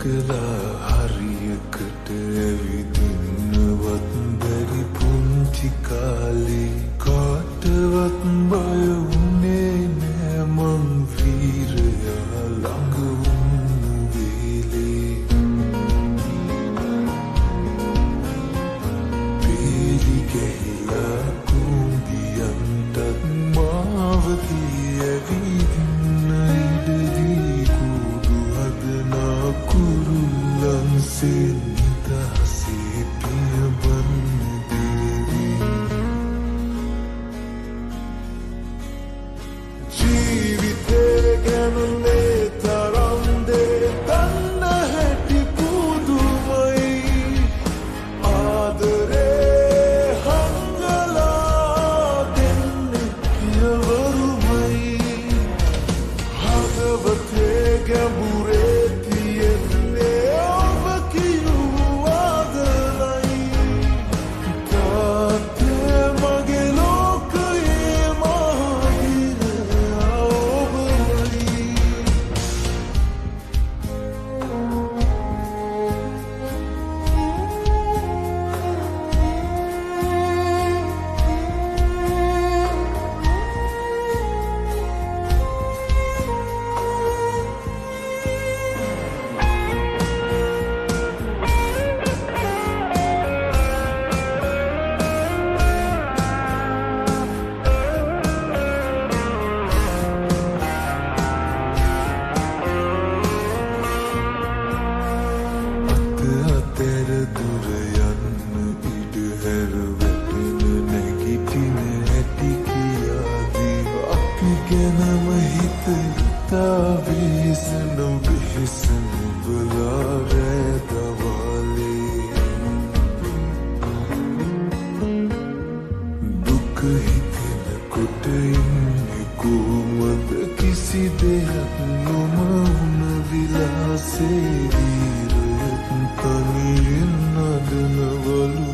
කලා හරියකට ඇවිදින්නවත් බැරි පුංචි කාලේ කාටවත් බය වුණේ නෑ මං වීරයා ළඟ වුණු වෙලේ පීලි ගැහිලා කුඹියන්ටත් මාවදී ඇවිදින්න ඉඩදී කුඩු හදනා කුරුල්ලන්සේ නිදහසේ පියබන්න දෙවී ජීවිතේ ගැනුනේ තරම් දේ දන්න හැටි පුදුමයි ආදරේ හංගලා දෙන්නේ පියවරුමයි හදවතේ ගැඹුරේ තියෙන්නේ ඔබ කියූ ආදරයි තාත්තේ මගේ ලෝකයේ මහිරයා ඔබයි අතර දුර යන්න ඉඩ හැර වැටෙන නැගිටින හැටි කියාදී අපි ගැනම හිත හිතා වෙහෙසන වෙහෙසන බලා රෑ දවාලේ දුක හිතෙනකොට ඉන්නේ කොහොමද කිසි දෙයක් නොමවුන විලාසේ තනියෙන් නදනවලු